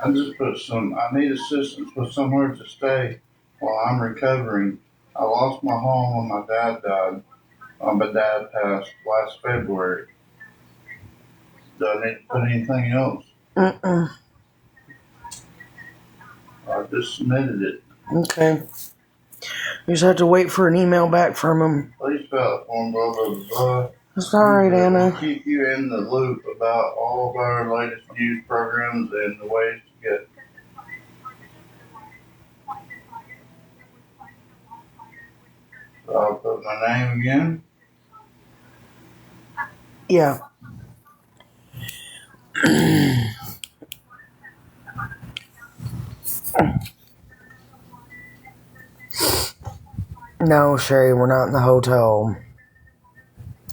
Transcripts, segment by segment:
I just I need assistance with somewhere to stay while I'm recovering. I lost my home when my dad died. My dad passed last February. Do I need to put anything else? Mm-mm. I just submitted it. Okay. You just have to wait for an email back from him. Please fill out form, blah, blah, blah. It's alright, Anna. We'll keep you in the loop about all of our latest news programs and the ways to get. So I'll put my name again. Yeah. No, Sherry, we're not in the hotel.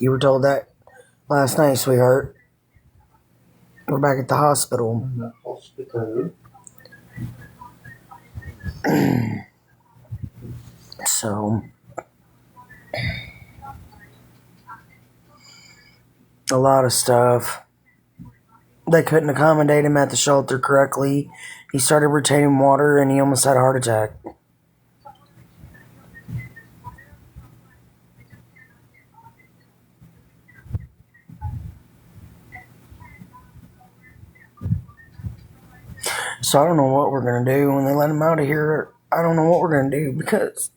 You were told that last night, sweetheart. We're back at the hospital. In the hospital. So, a lot of stuff. They couldn't accommodate him at the shelter correctly. He started retaining water and he almost had a heart attack. So I don't know what we're going to do when they let him out of here. I don't know what we're going to do because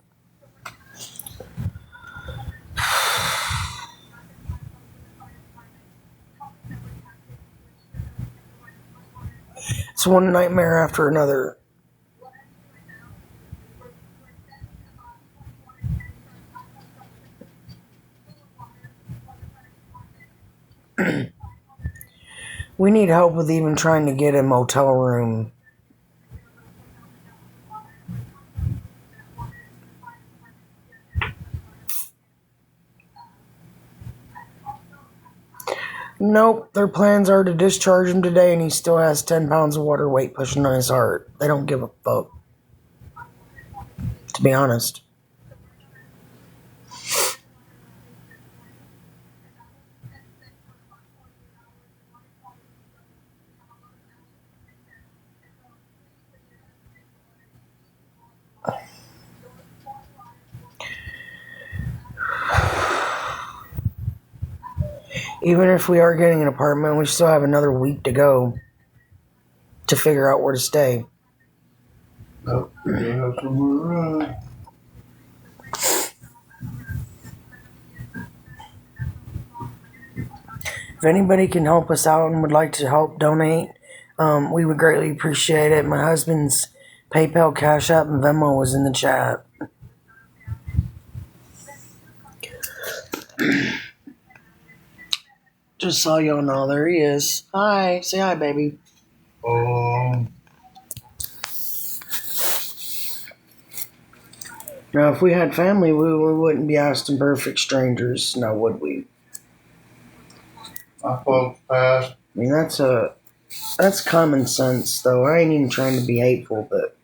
it's one nightmare after another. We need help with even trying to get a motel room. Nope, their plans are to discharge him today and he still has 10 pounds of water weight pushing on his heart. They don't give a fuck. To be honest. Even if we are getting an apartment, we still have another week to go to figure out where to stay. Nope, we have somewhere to run. If anybody can help us out and would like to help donate, we would greatly appreciate it. My husband's PayPal, Cash App, and Venmo was in the chat. Just saw y'all know. There he is. Hi. Say hi, baby. Now, if we had family, we wouldn't be asking perfect strangers, now would we? My folks passed. I mean, that's common sense, though. I ain't even trying to be hateful, but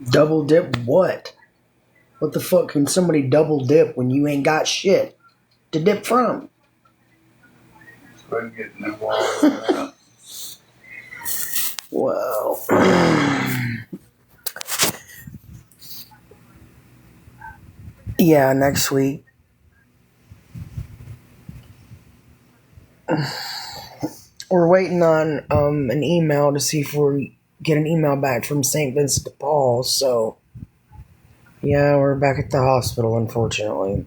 double dip what? What the fuck can somebody double dip when you ain't got shit to dip from? Quit getting involved. Well, yeah, next week. We're waiting on an email to see if we get an email back from St. Vincent de Paul, so yeah, we're back at the hospital, unfortunately.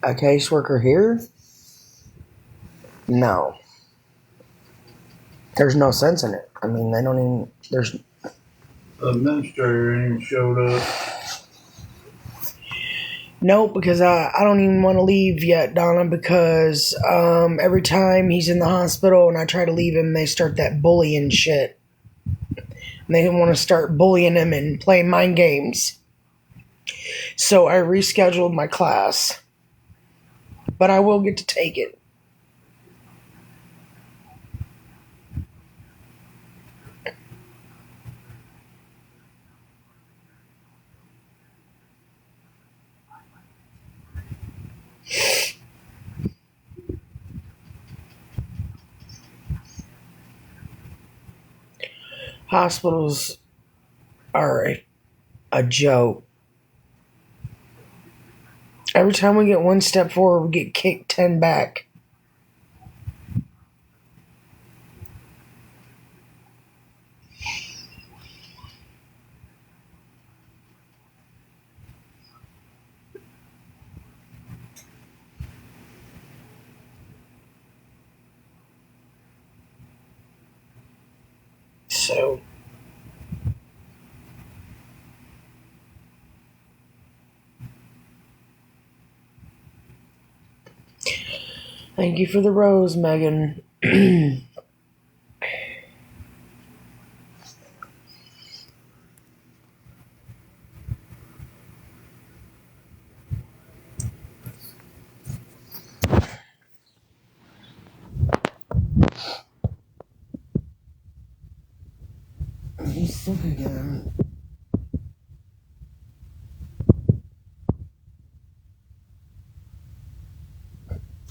A caseworker here? No. There's no sense in it. I mean, they don't even, there's... The administrator ain't even showed up. Nope, because I don't even want to leave yet, Donna, because every time he's in the hospital and I try to leave him, they start that bullying shit. And they want to start bullying him and playing mind games. So I rescheduled my class. But I will get to take it. Hospitals are a joke. Every time we get one step forward, we get kicked 10 back. So, thank you for the rose, Megan. He's sick again.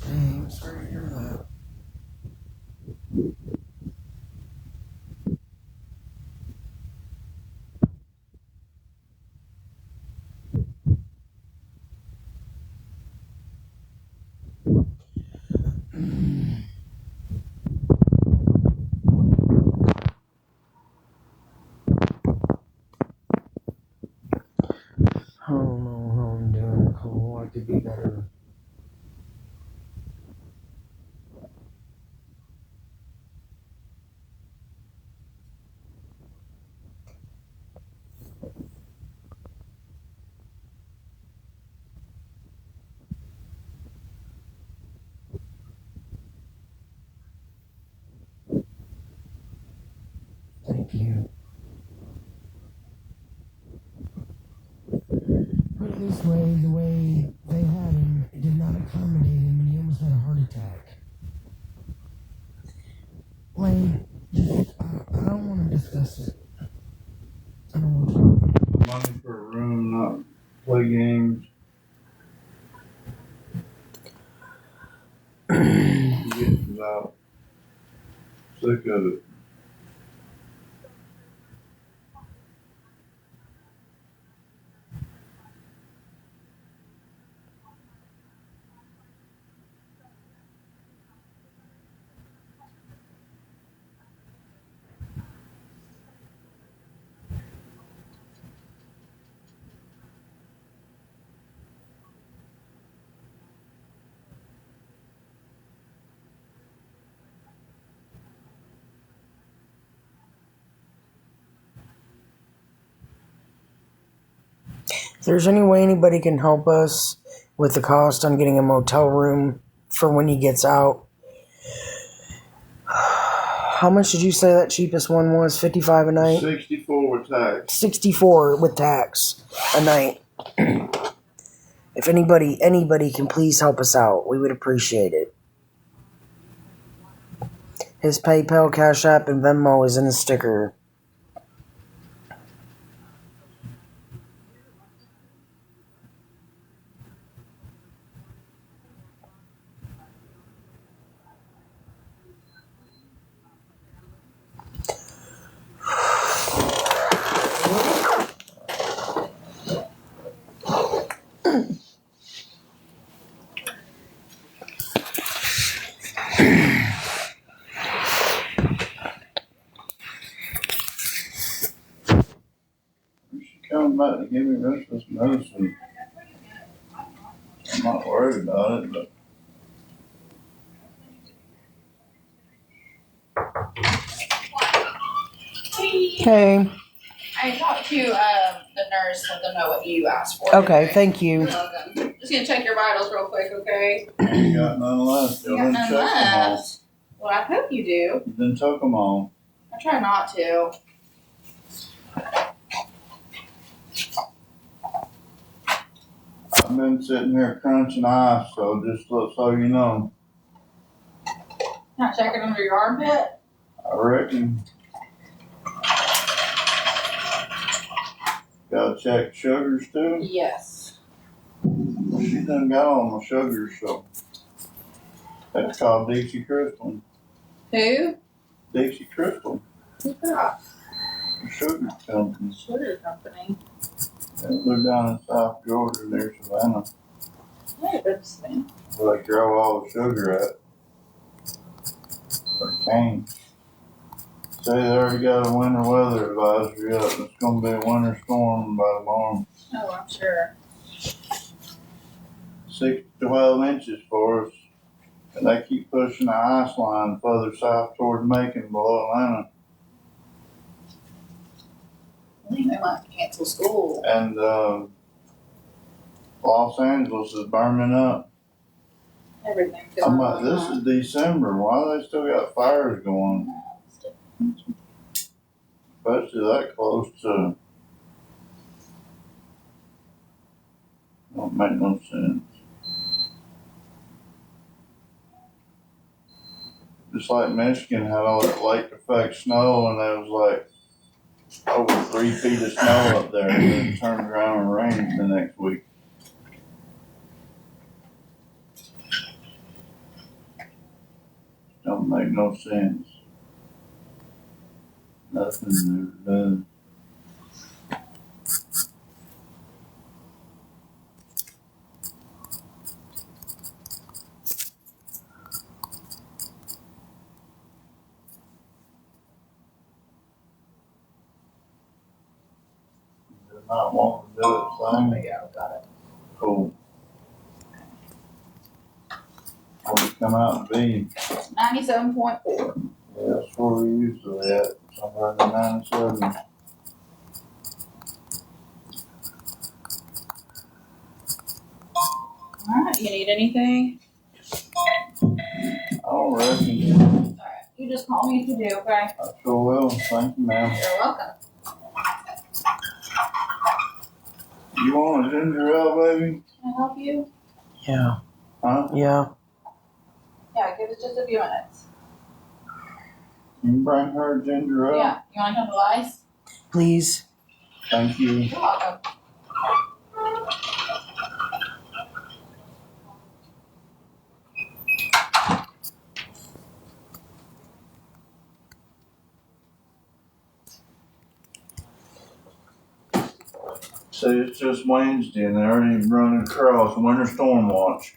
Hey, I'm sorry to hear that. I don't know how I'm doing, Nicole. I could be better. Thank you. Put it this way, the way they had him, it did not accommodate him, and he almost had a heart attack. Lane, just, I don't want to discuss it. I don't want to. Money for a room, not play games. I'm getting about sick of it. If there's any way anybody can help us with the cost on getting a motel room for when he gets out. How much did you say that cheapest one was? $55 a night? 64 with tax. 64 with tax a night. If anybody can please help us out, we would appreciate it. His PayPal, Cash App, and Venmo is in the sticker. Come back to give me the rest of this medicine. I'm not worried about it, but Hey. I talked to the nurse, let them know what you asked for. Okay, thank you. You're welcome. Just gonna check your vitals real quick, okay? You got none left. You got none left. Well, I hope you do. You done took them all. I try not to. I've been sitting here crunching ice, so just so you know. Not checking under your armpit? I reckon. Gotta check sugars too. Yes. Well, she done got all my sugars, so that's called Dixie Crystal. Who? Dixie Crystal, Who's that? the sugar company. Sugar company. They're down in South Georgia near Savannah, Hey, that's me. where they grow all the sugar at. Or cane. Say they already got a winter weather advisory up. It's gonna be a winter storm by tomorrow. Oh, I'm sure. 6 to 12 inches for us. And they keep pushing the ice line further south toward Macon below Atlanta. I think they might cancel school. And Los Angeles is burning up. Everything's I'm going like, on. this is December. Why do they still got fires going? Especially that close to. Don't make no sense. Just like Michigan had all that lake effect snow, and there was like over 3 feet of snow up there, and then it turned around and rained the next week. Don't make no sense. Nothing does. Did not want to do it, There thing. you go, got it. Cool. What did it come out to be? 97.4. Yeah, that's where we usually at, somewhere in the 97. Alright, you need anything? I don't reckon. Alright, you just call me if you do, okay? I sure will. Thank you, ma'am. You're welcome. You want a ginger ale, baby? Can I help you? Yeah. Huh? Yeah. Yeah, give us just a few minutes. Can you bring her a ginger ale? Yeah, you want a couple of ice? Please. Thank you. You're welcome. See, it's just Wednesday and they're already running across winter storm watch.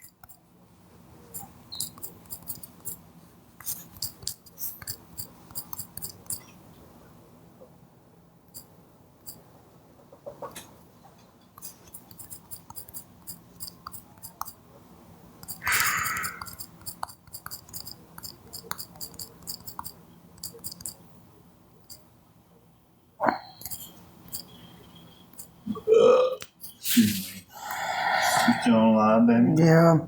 Excuse me. You still online, baby? Yeah.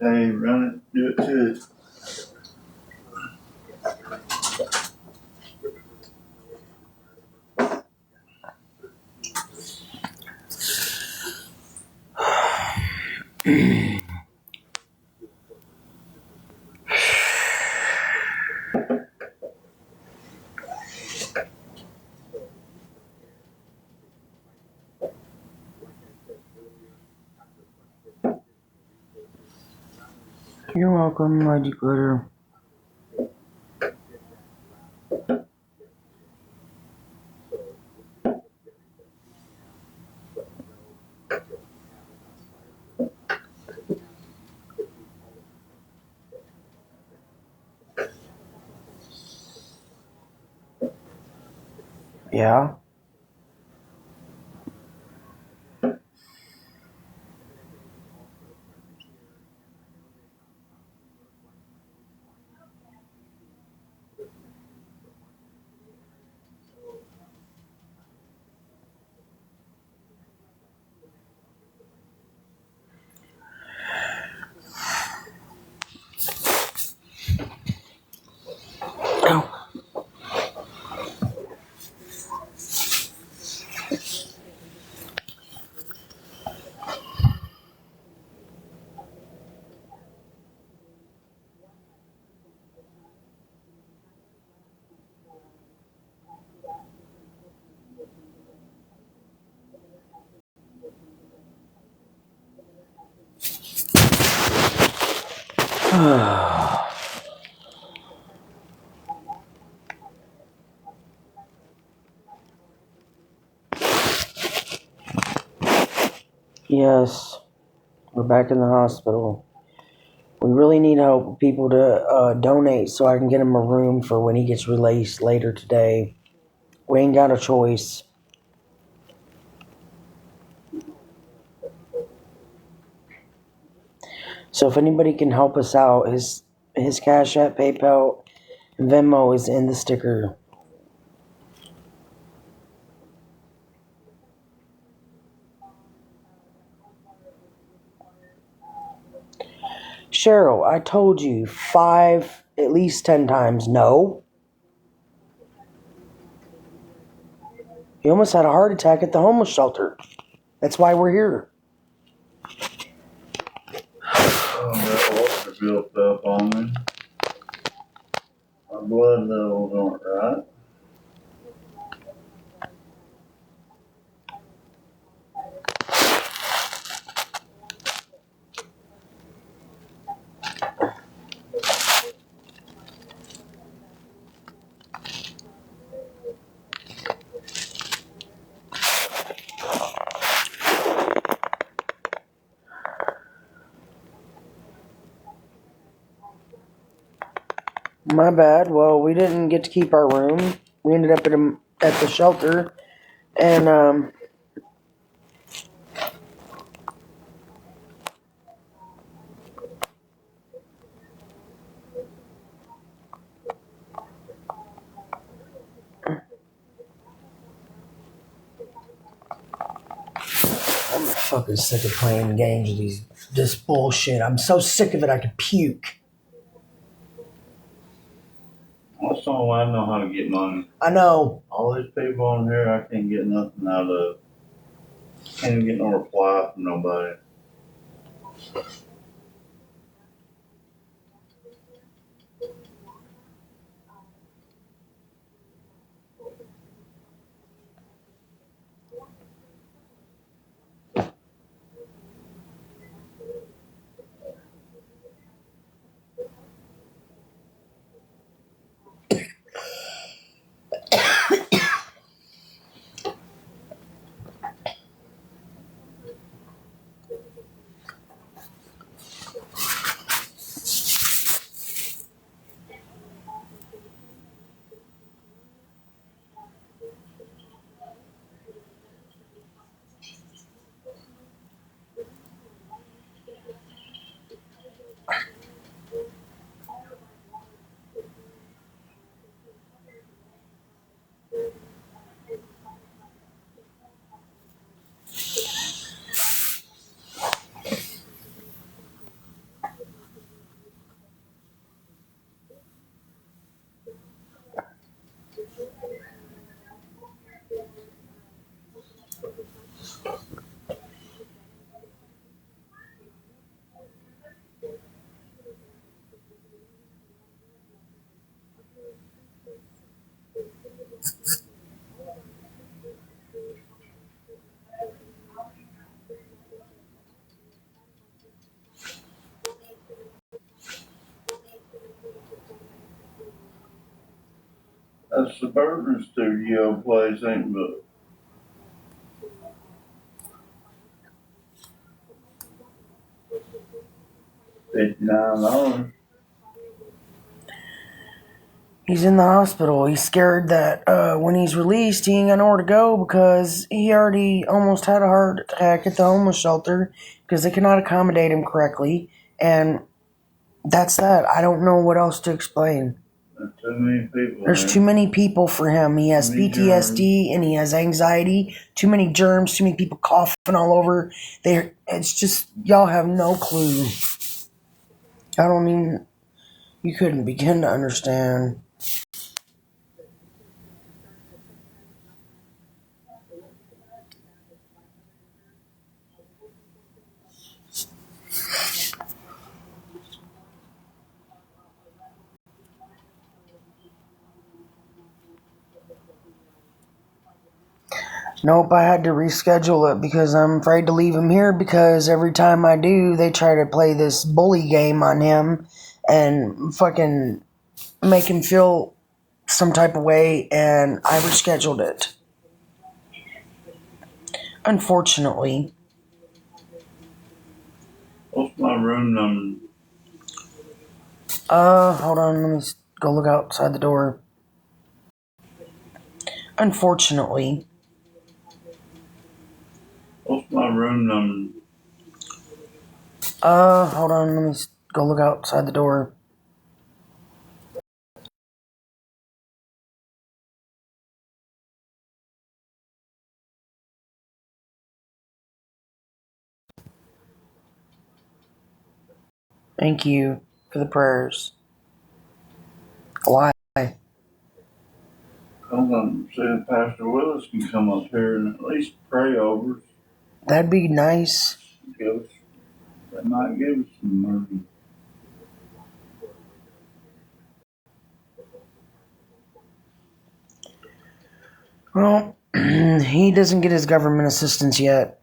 Hey, run it, do it to it. You're welcome, Lady Glitter. Yeah? Yes, we're back in the hospital. We really need help people to donate so I can get him a room for when he gets released later today. We ain't got a choice. So if anybody can help us out, his Cash App, PayPal, and Venmo is in the sticker. Cheryl, I told you at least 10 times, no. He almost had a heart attack at the homeless shelter. That's why we're here. That water built up on me. My blood levels aren't right. My bad. Well, we didn't get to keep our room. We ended up at the shelter, and I'm fucking sick of playing games with this bullshit. I'm so sick of it I could puke. That's the only way I know how to get money. I know. All these people on here, I can't get nothing out of. Can't even get no reply from nobody. That Suburban Studio place ain't but $59. He's in the hospital. He's scared that when he's released, he ain't got nowhere to go because he already almost had a heart attack at the homeless shelter because they cannot accommodate him correctly. And that's that. I don't know what else to explain. There's too many people. There's too many people for him. He has PTSD and he has anxiety. Too many germs. Too many people coughing all over. It's just y'all have no clue. I don't even. You couldn't begin to understand. Nope, I had to reschedule it because I'm afraid to leave him here because every time I do, they try to play this bully game on him and fucking make him feel some type of way, and I rescheduled it. Unfortunately. What's my room number? Hold on, let me go look outside the door. Unfortunately. What's my room number? Hold on, let me go look outside the door. Thank you for the prayers. Why? I'm saying Pastor Willis can come up here and at least pray over us. That'd be nice. They might give us some money. Well, he doesn't get his government assistance yet.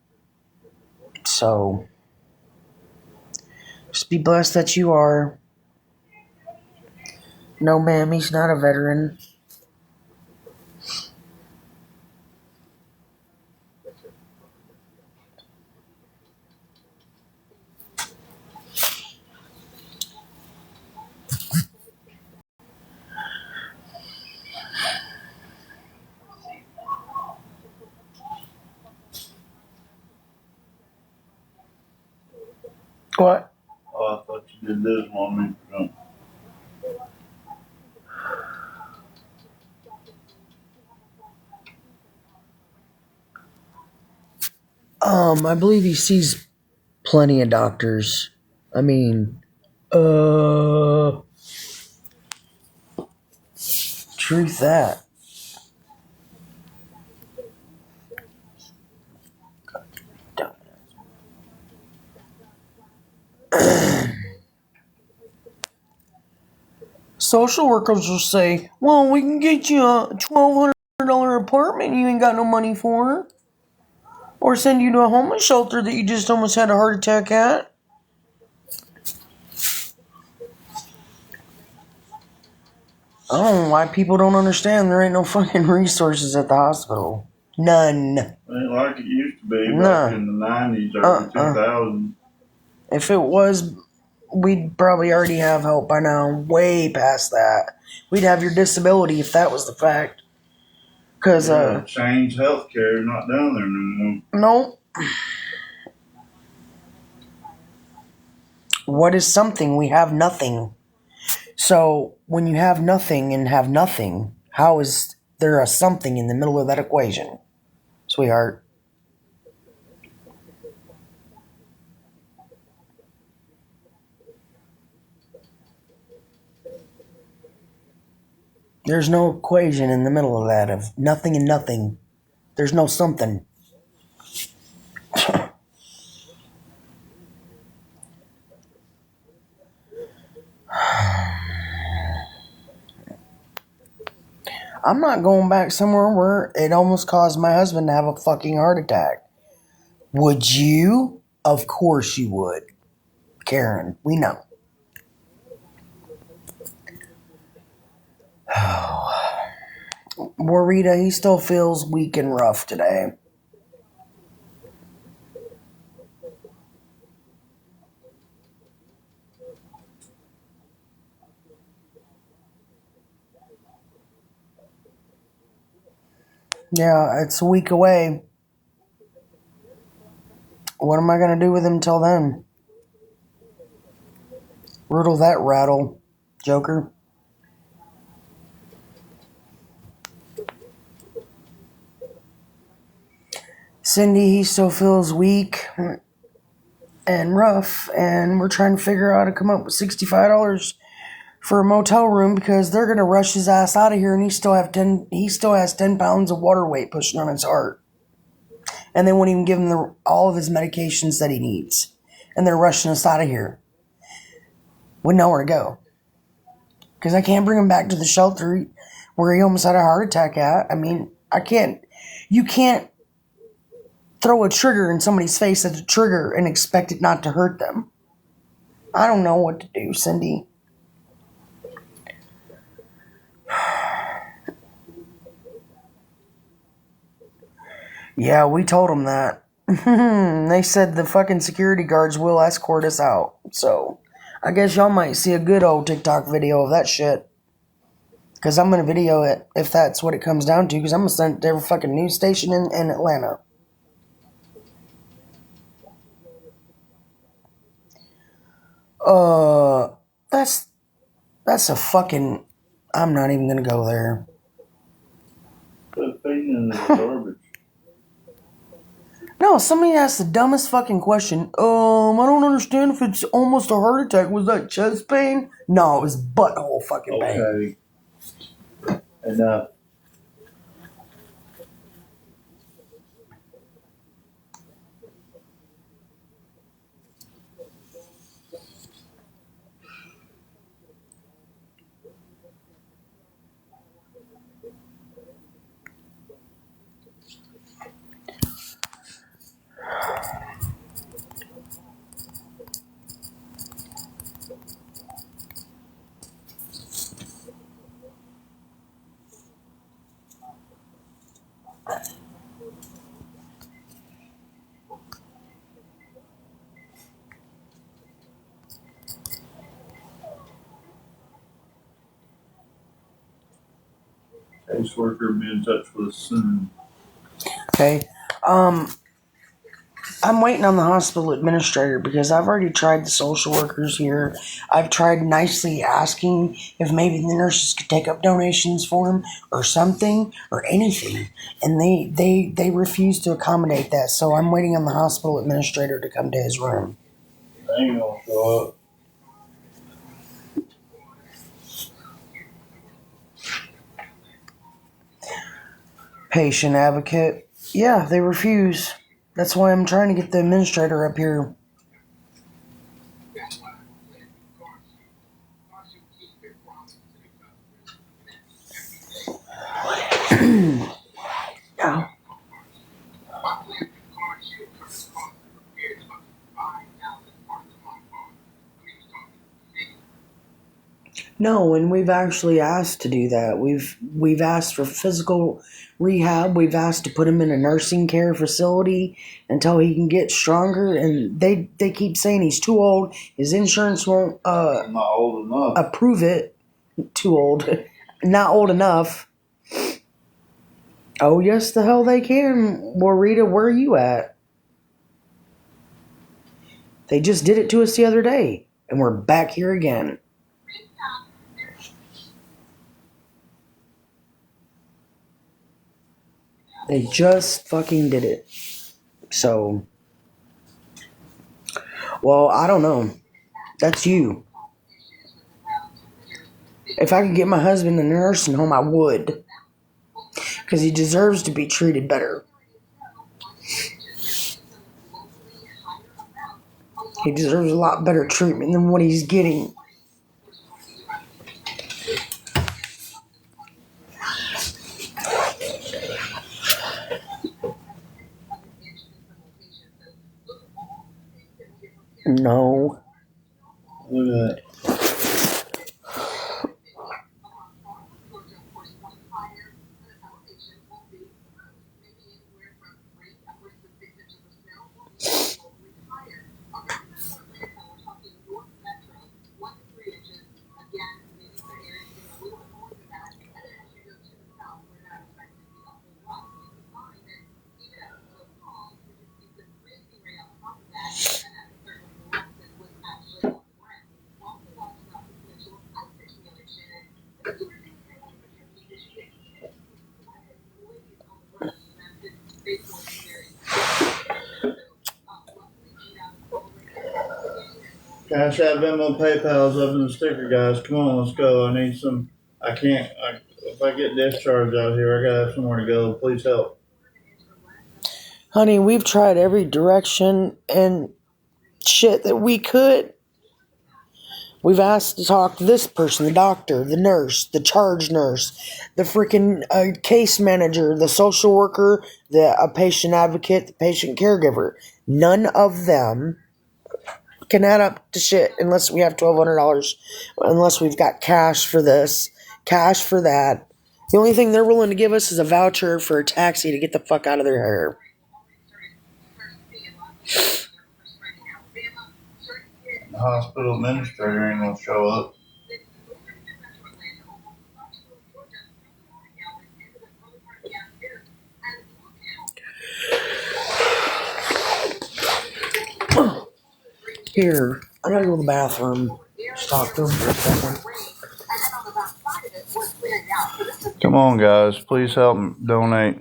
So, just be blessed that you are. No, ma'am, he's not a veteran. What? Oh, I thought you did this one me for something. I believe he sees plenty of doctors. I mean, truth that. Social workers will say, well, we can get you a $1,200 apartment you ain't got no money for. Or send you to a homeless shelter that you just almost had a heart attack at. I don't know why people don't understand there ain't no fucking resources at the hospital. None. It ain't like it used to be back in the 90s or 2000s. If it was, we'd probably already have help by now. Way past that. We'd have your disability if that was the fact. Cause, Change healthcare not down there no more. Nope. What is something? We have nothing. So, when you have nothing and have nothing, how is there a something in the middle of that equation, sweetheart? There's no equation in the middle of that of nothing and nothing. There's no something. I'm not going back somewhere where it almost caused my husband to have a fucking heart attack. Would you? Of course you would. Karen, we know. Warita, he still feels weak and rough today. Yeah, it's a week away. What am I going to do with him till then? Riddle that rattle, Joker. Cindy, he still feels weak and rough, and we're trying to figure out how to come up with $65 for a motel room because they're gonna rush his ass out of here, and he still has 10 pounds of water weight pushing on his heart, and they won't even give him all of his medications that he needs, and they're rushing us out of here with nowhere to go because I can't bring him back to the shelter where he almost had a heart attack at. I mean, I can't. You can't throw a trigger in somebody's face as a trigger and expect it not to hurt them. I don't know what to do, Cindy. Yeah, we told them that. They said the fucking security guards will escort us out. So, I guess y'all might see a good old TikTok video of that shit. Because I'm going to video it if that's what it comes down to. Because I'm going to send it to every fucking news station in Atlanta. That's a fucking... I'm not even going to go there. Put feeding in the garbage. No, somebody asked the dumbest fucking question. I don't understand if it's almost a heart attack. Was that chest pain? No, it was butthole fucking pain. Okay. Enough. Caseworker will be in touch with us soon. Okay. I'm waiting on the hospital administrator because I've already tried the social workers here. I've tried nicely asking if maybe the nurses could take up donations for him or something or anything. And they refuse to accommodate that. So I'm waiting on the hospital administrator to come to his room. They ain't gonna show up. Patient advocate. Yeah, they refuse. That's why I'm trying to get the administrator up here. Yeah. No, and we've actually asked to do that. We've asked for physical rehab. We've asked to put him in a nursing care facility until he can get stronger. And they keep saying he's too old. His insurance won't I'm not old enough. approve it. Too old, not old enough. Oh yes, the hell they can. Well, Rita, where are you at? They just did it to us the other day, and we're back here again. They just fucking did it. So, well, I don't know. That's you. If I could get my husband in a nursing home, I would. Because he deserves to be treated better. He deserves a lot better treatment than what he's getting. No. Look at that. Cash App, Venmo, PayPal's up in the sticker, guys. Come on, let's go. I need some. If I get discharged out here, I gotta have somewhere to go. Please help. Honey, we've tried every direction and shit that we could. We've asked to talk to this person, the doctor, the nurse, the charge nurse, the freaking case manager, the social worker, a patient advocate, the patient caregiver. None of them can add up to shit unless we have $1,200, unless we've got cash for this, cash for that. The only thing they're willing to give us is a voucher for a taxi to get the fuck out of their hair. The hospital administrator ain't gonna show up. Here, I gotta go to the bathroom. Just talk to him for a second. Come on, guys. Please help donate.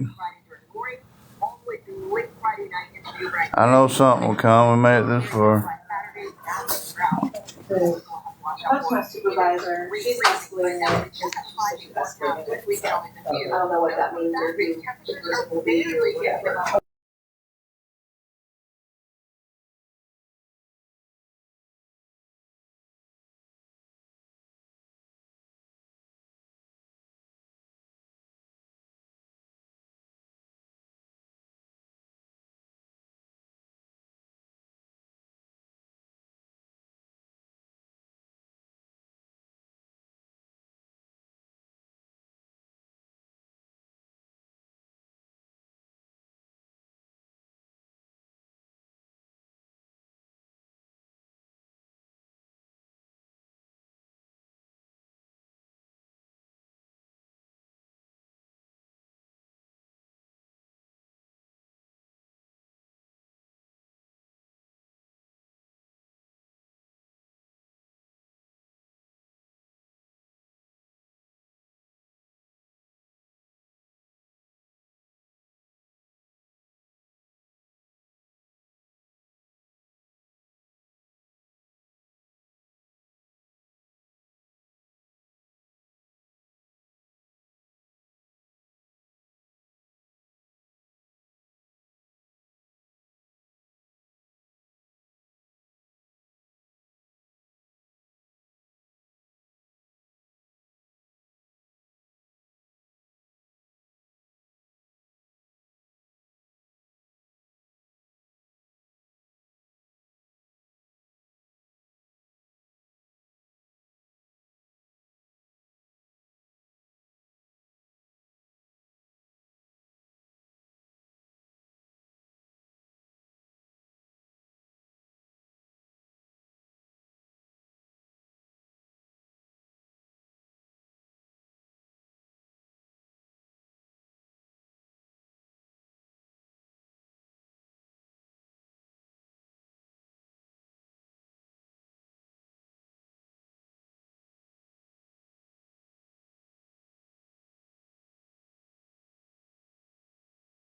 I know something will come. We made it this far. That's my supervisor. She's escalating it. She's escalating it. I don't know what that means.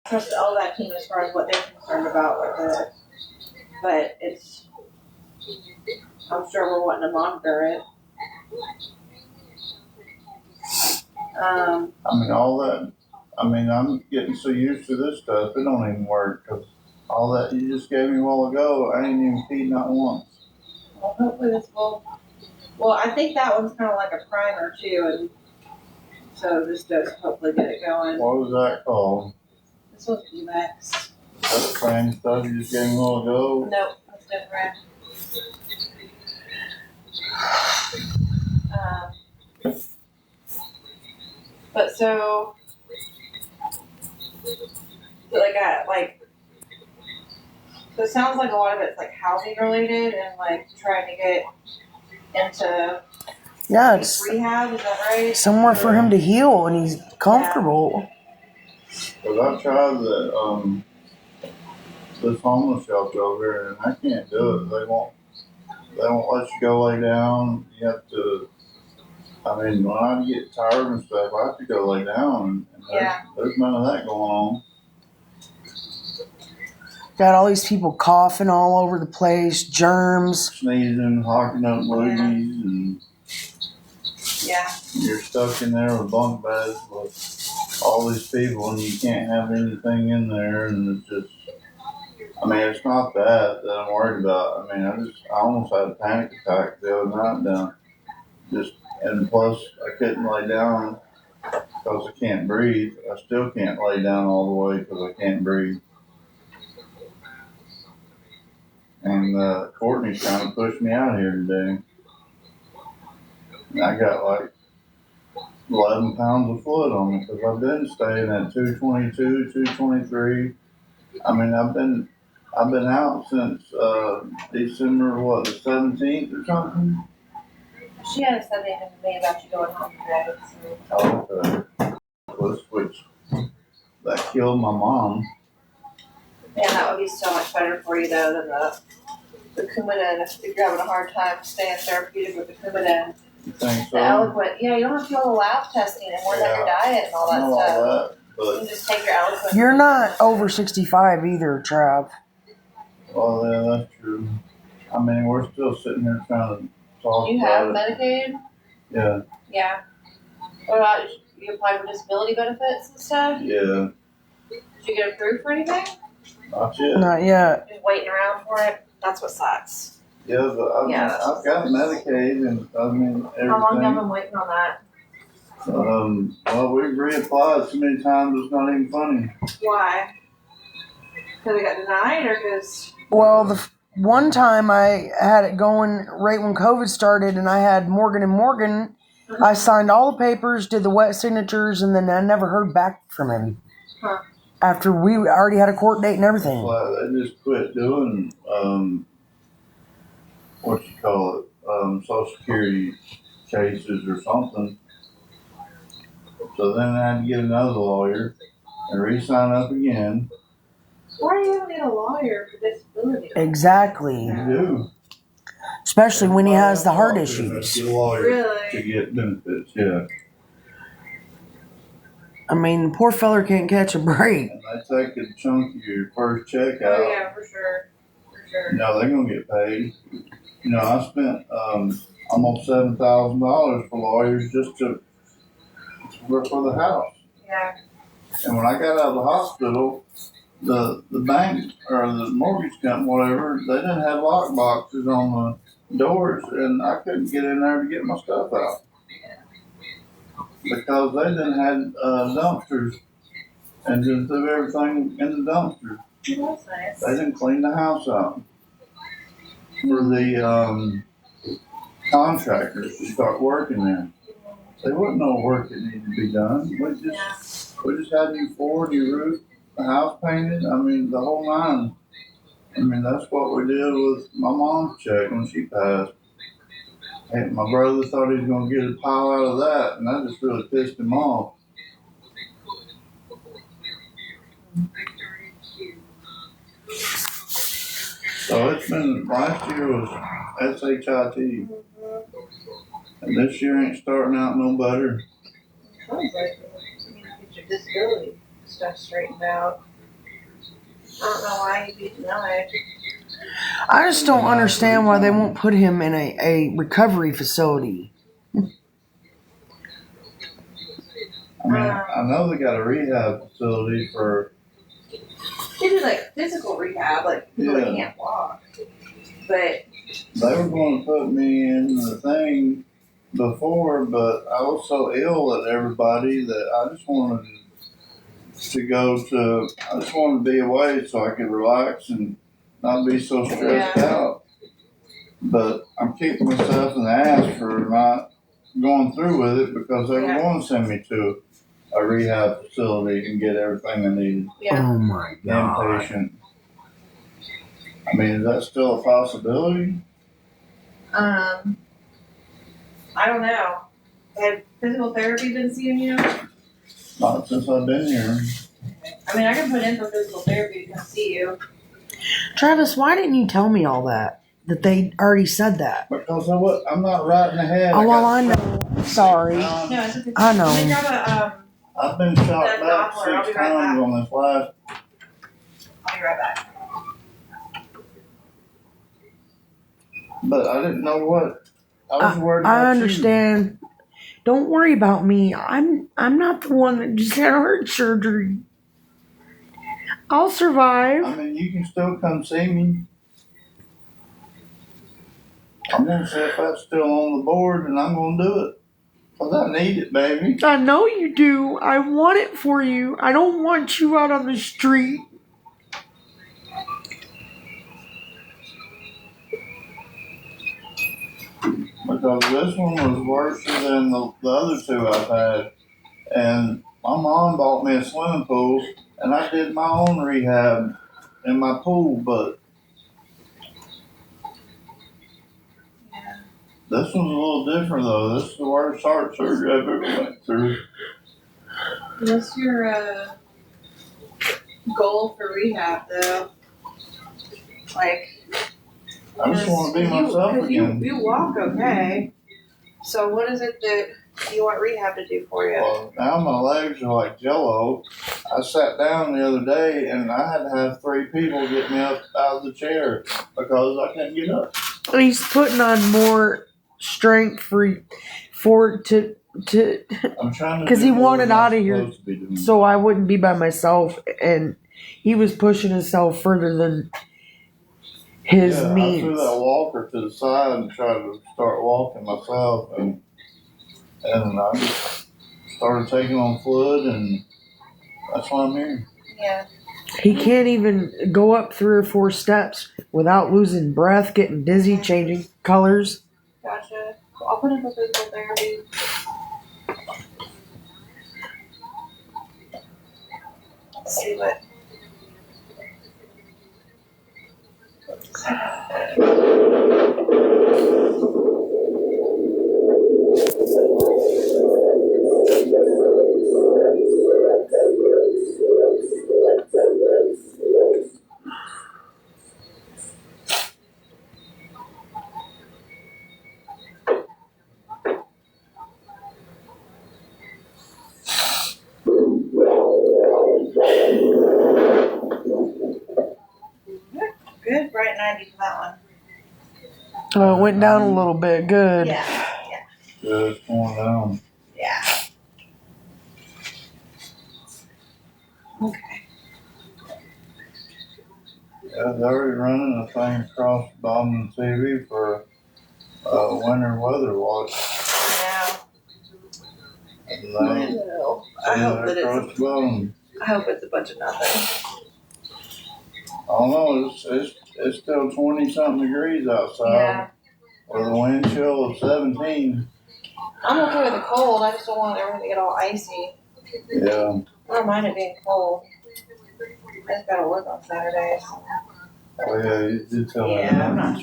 Trust all that team as far as what they're concerned about with it. But I'm sure we're wanting to monitor it. I'm getting so used to this stuff, it don't even work. Cause all that you just gave me a while ago, I ain't even peed not once. Well, hopefully this will. Well, I think that one's kind of like a primer too, and so this does hopefully get it going. What was that called? This was UX. That's the same stuff you just gave me a while ago? Nope, that's different. But so so it sounds like a lot of it's like housing related and like trying to get into It's rehab, is that right? somewhere for him to heal and he's comfortable. Cause I tried this homeless shelter over here and I can't do it. They won't let you go lay down. You have to, when I get tired and stuff, I have to go lay down and there's none of that going on. Got all these people coughing all over the place, germs. Sneezing, hocking up loogies, and you're stuck in there with bunk beds with all these people and you can't have anything in there and it's just, I mean, it's not that I'm worried about. I mean, I almost had a panic attack the other night down. And plus I couldn't lay down because I can't breathe. I still can't lay down all the way because I can't breathe. And Courtney's trying to push me out here today. And I got like 11 pounds of fluid on me because I've been staying at 222, 223. I mean, I've been out since December, what, the 17th or something? She had said anything to me about you going home today. So. Oh, okay. Which that killed my mom. Yeah, that would be so much better for you though than the Coumadin. If you're having a hard time staying therapeutic with the Coumadin, You think so? the Eloquent. Yeah, you don't have to do all the lab testing and worry about your diet and all I that know stuff. all that, You can just take your Eloquent. You're not over 65 either, Trav. well, yeah, that's true. I mean, we're still sitting here trying to talk You about have it. Medicaid? Yeah, Yeah. What about you applied for disability benefits and stuff? yeah. Did you get approved for anything? Not yet. Not yet. Just waiting around for it. That's what sucks. Yeah, but I've got Medicaid and I mean everything. How long have you been waiting on that? Well, we've reapplied so many times it's not even funny. Why? Because it got denied or because... Well, the one time I had it going right when COVID started and I had Morgan & Morgan, I signed all the papers, did the wet signatures, and then I never heard back from him. Huh. After we already had a court date and everything. Well, they just quit doing, what you call it, Social Security cases or something. So then I had to get another lawyer and re-sign up again. Why do you need a lawyer for disability? Exactly. You do. Especially when he has the heart issues. Get a lawyer Really? to get benefits, yeah. I mean, the poor feller can't catch a break. And they take a chunk of your first check out. Oh yeah, for sure. For sure. No, they're gonna get paid. You know, I spent almost $7,000 for lawyers just to work for the house. Yeah. And when I got out of the hospital, the bank or the mortgage company, whatever, they didn't have lock boxes on the doors, and I couldn't get in there to get my stuff out because they didn't have dumpsters and just threw everything in the dumpster. Oh, that's nice. They didn't clean the house out for the contractors to start working there. There wasn't no work that needed to be done. We just had new floor, new roof, the house painted. I mean, the whole nine. I mean, that's what we did with my mom's check when she passed. And my brother thought he was going to get a pile out of that, and that just really pissed him off. So it's been, last year was SHIT, and this year ain't starting out no better. Sounds like you need to get your disability stuff straightened out. I don't know why you'd be denied. I just don't understand why they won't put him in a recovery facility. I mean, I know they got a rehab facility for. They do like physical rehab, like people that can't walk. But they were going to put me in the thing before, but I was so ill at everybody that I just wanted to go to. I just wanted to be away so I could relax and not be so stressed out. But I'm kicking myself in the ass for not going through with it because they were going to send me to a rehab facility and get everything I needed. Oh my God. Inpatient. I mean, is that still a possibility? I don't know. Has physical therapy been seeing you? Not since I've been here. I mean, I can put in for physical therapy to come see you. Travis, why didn't you tell me all that? That they already said that? Because I'm not right in the head. Oh, well, I know. Sorry. No, it's okay. I know. Let me grab I've been shot that back Doppler. I'll 6 be right times back. on this last. I'll be right back. But I didn't know what. I was worried about I understand. Don't worry about me. I'm not the one that just had heart surgery. I'll survive. I mean, you can still come see me. I'm gonna see if that's still on the board, and I'm gonna do it. Cause I need it, baby. I know you do. I want it for you. I don't want you out on the street. Because this one was worse than the other two I've had. And my mom bought me a swimming pool, and I did my own rehab in my pool, but this one's a little different though. This is the worst heart surgery I've ever went through. What's your goal for rehab though? Like, I just want to be myself again. You walk okay. So what is it that you want rehab to do for you? Well, now my legs are like jello. I sat down the other day and I had to have 3 people get me up out of the chair because I couldn't get up. He's putting on more strength for to I'm trying to because do he more wanted than I'm out of here supposed to be doing. so I wouldn't be by myself, and he was pushing himself further than his I means. threw that walker to the side and tried to start walking myself, and I just started taking on fluid, and that's why I'm here. Yeah. He can't even go up 3 or 4 steps without losing breath, getting dizzy, changing colors. Gotcha. I'll put in for physical therapy. Let's see what. Good, bright 90 for that one. Oh, it went down a little bit. Good. Yeah. Yeah, it's going down. Yeah. Okay. Yeah, they're already running a thing across the bottom of the TV for winter weather watch. Now. And I hope that across the bottom. I hope it's a bunch of nothing. I don't know, it's still 20 something degrees outside. Yeah. With a wind chill of 17. I'm okay with the cold. I just don't want everything to get all icy. Yeah. I don't mind it being cold. I just gotta work on Saturday. So. Oh yeah, you did tell me Yeah, that. I'm not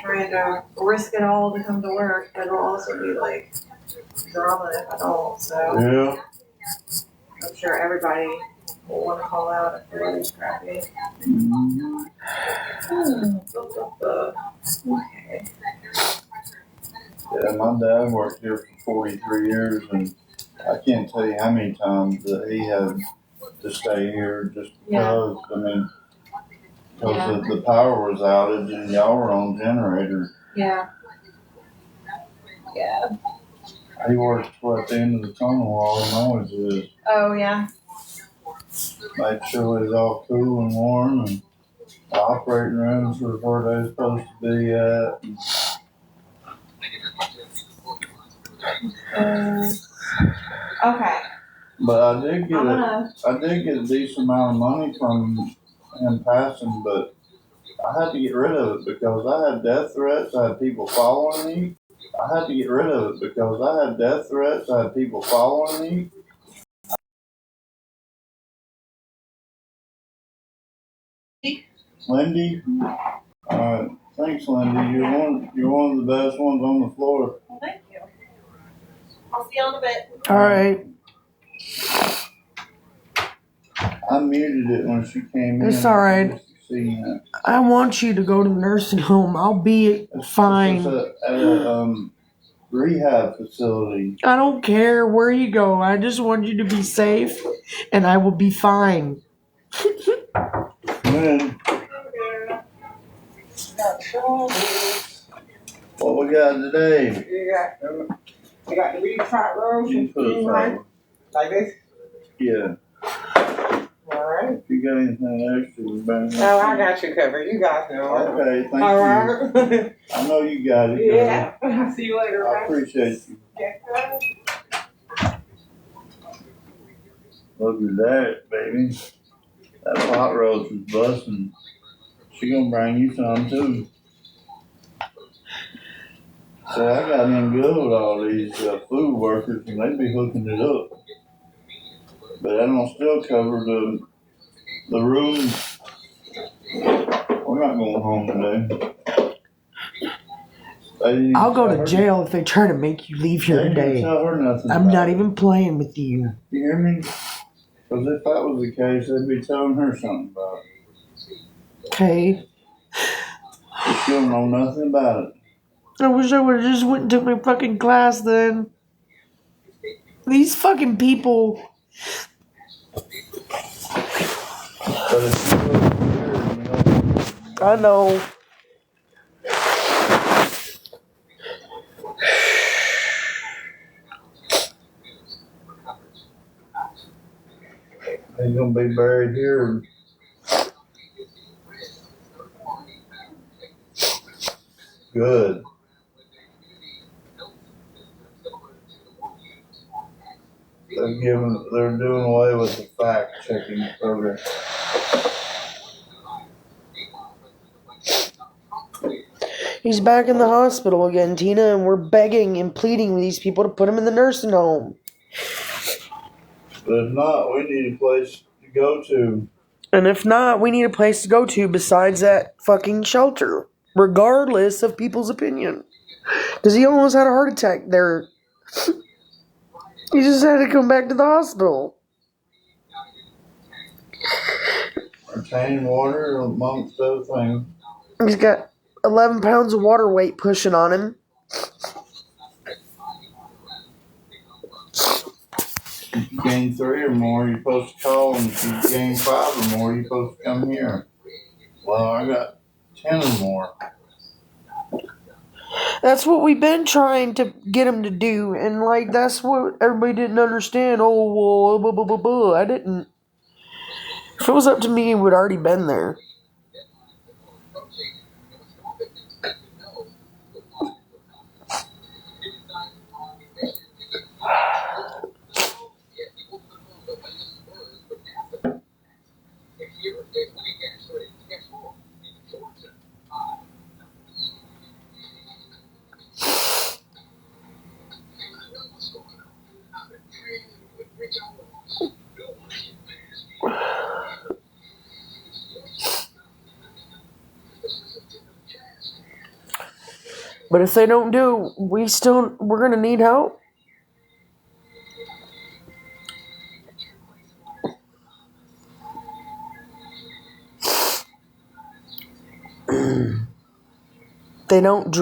trying to risk it all to come to work, but it'll also be like drama if I don't. So Yeah. I'm sure everybody will want to call out if the weather's crappy. Mm-hmm. Okay. Yeah, my dad worked here for 43 years, and I can't tell you how many times that he had to stay here just because, I mean, because the power was outage and y'all were on generator. Yeah. Yeah. He worked at the end of the tunnel while the noise is. Oh, yeah. Make sure it was all cool and warm, and the operating rooms were where they were supposed to be at. Okay. But I did get a decent amount of money from him passing, but I had to get rid of it because I had death threats. I had people following me. I had to get rid of it because I had death threats. I had people following me. Lindy, thanks, Lindy. You're one of the best ones on the floor. Well, thank you. I'll see you in a bit. All right. I muted it when she came in. It's all right. I want you to go to the nursing home. I'll be fine. It's at a rehab facility. I don't care where you go. I just want you to be safe, and I will be fine. When? What we got today? You got the beef front roast You and put it like this. Yeah. right. If you got anything extra, you better. Oh, I got you covered. You guys know. Okay, thank All you. right. I know you got it. Yeah. See you later. I appreciate you. Yeah. Look at that, baby. That pot roast is busting. She gonna bring you some too. So I got in good with all these food workers, and they be hooking it up. But I don't still cover the room. We're not going home today. I'll go to jail if they try to make you leave here They didn't today. tell her nothing. I'm not even playing with you. You hear me? Because if that was the case, they'd be telling her something about it. Okay. She don't know nothing about it. I wish I would have just went and took my fucking class then. These fucking people. But if you look here, you know. I know. He's gonna be buried here. Good. They're doing away with the fact checking program. He's back in the hospital again, Tina, and we're begging and pleading with these people to put him in the nursing home. But if not, we need a place to go to. And if not, we need a place to go to besides that fucking shelter, regardless of people's opinion. Because he almost had a heart attack there. He just had to come back to the hospital. Retaining water amongst other things. He's got 11 pounds of water weight pushing on him. If you gain 3 or more, you're supposed to call, and if you gain 5 or more, you're supposed to come here. Well, I got 10 or more. That's what we've been trying to get him to do, and like that's what everybody didn't understand. Oh, well, blah, blah, blah, blah. I didn't. If it was up to me, he would already been there. But if they don't do, we're gonna need help. They don't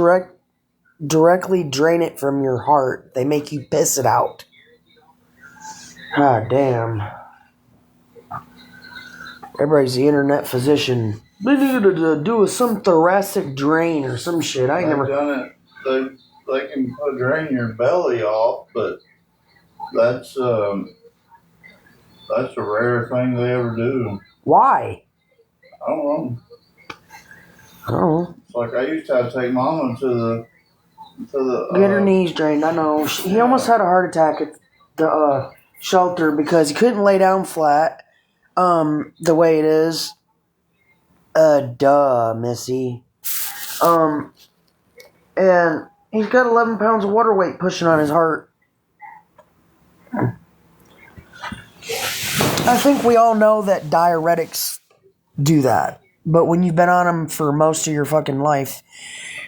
directly drain it from your heart. They make you piss it out. God damn. Everybody's the internet physician. They needed to do some thoracic drain or some shit. I They've never done it. They can drain your belly off, but that's a rare thing they ever do. Why? I don't know. Oh. It's like I used to have to take Mama to the Get her knees drained. I know. He almost had a heart attack at the shelter because he couldn't lay down flat. The way it is. Duh, Missy. And he's got 11 pounds of water weight pushing on his heart. I think we all know that diuretics do that. But when you've been on them for most of your fucking life,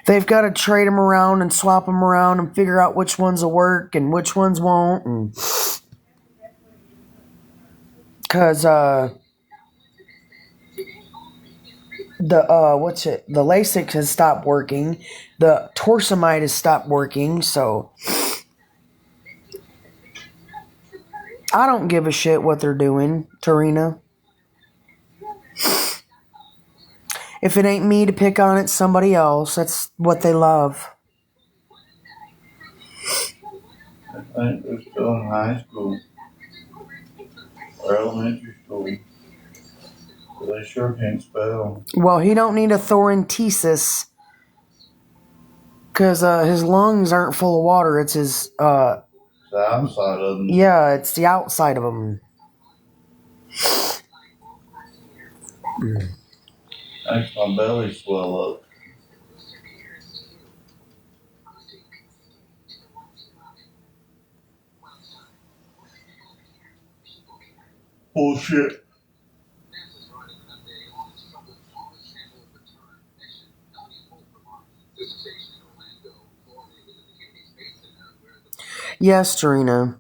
they've got to trade them around and swap them around and figure out which ones will work and which ones won't. And because the Lasix has stopped working, the torsemide has stopped working, so I don't give a shit what they're doing, Tarina. If it ain't me to pick on, it's somebody else. That's what they love. I think they're still in high school or elementary school. They sure can't spell. Well, he don't need a thoracentesis because his lungs aren't full of water. It's his The outside of them. yeah, it's the outside of them. Makes my belly swell up. Bullshit. Yes, Serena.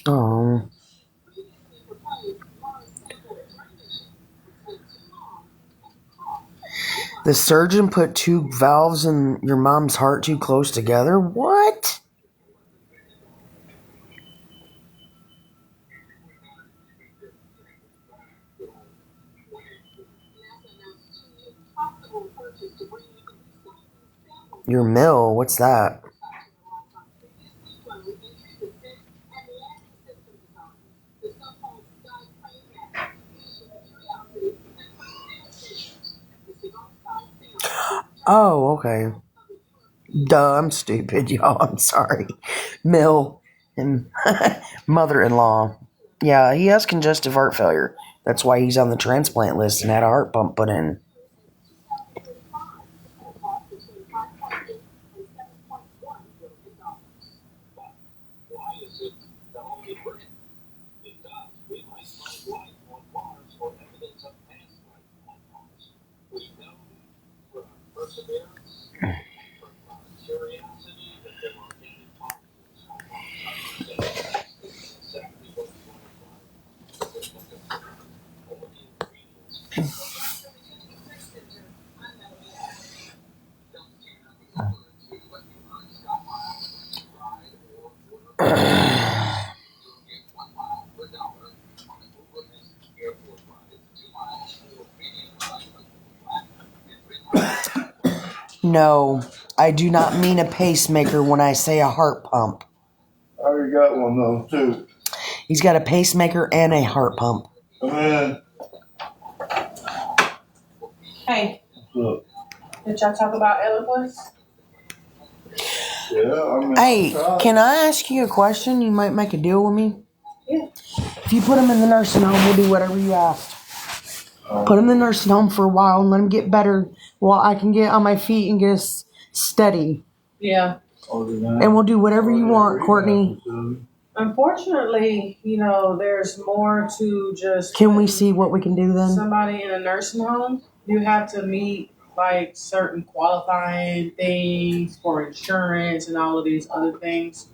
Oh. The surgeon put 2 valves in your mom's heart too close together? What? Your mill? What's that? Oh, okay. Duh, I'm stupid, y'all. I'm sorry. Mill and mother-in-law. Yeah, he has congestive heart failure. That's why he's on the transplant list and had a heart pump put in. No, I do not mean a pacemaker when I say a heart pump. I already got one of those too. He's got a pacemaker and a heart pump. Come in. Hey, What's did y'all talk about eloquence? up? Yeah, I mean. Hey, can I ask you a question? You might make a deal with me. Yeah. If you put him in the nursing home, we'll do whatever you ask. Put him in the nursing home for a while and let him get better while I can get on my feet and get us steady. Yeah. And we'll do whatever you want, Courtney. Unfortunately, there's more to just. Can we see what we can do then? Somebody in a nursing home, you have to meet like certain qualifying things for insurance and all of these other things.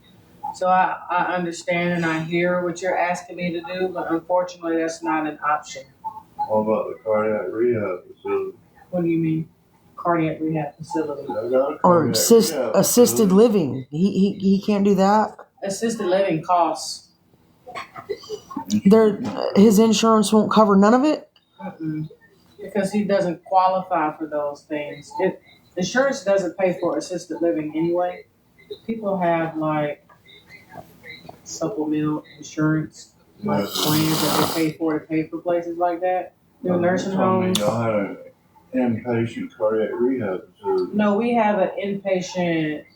So I understand and I hear what you're asking me to do, but unfortunately that's not an option. What about the cardiac rehab facility? What do you mean? Cardiac rehab facility. Or assisted living. He can't do that. Assisted living costs. His insurance won't cover none of it? Mm-mm. Because he doesn't qualify for those things. Insurance doesn't pay for assisted living anyway. People have like supplemental insurance, like plans that they pay for places like that. Your nursing homes. Y'all had an inpatient cardiac rehab facility. No, we have an inpatient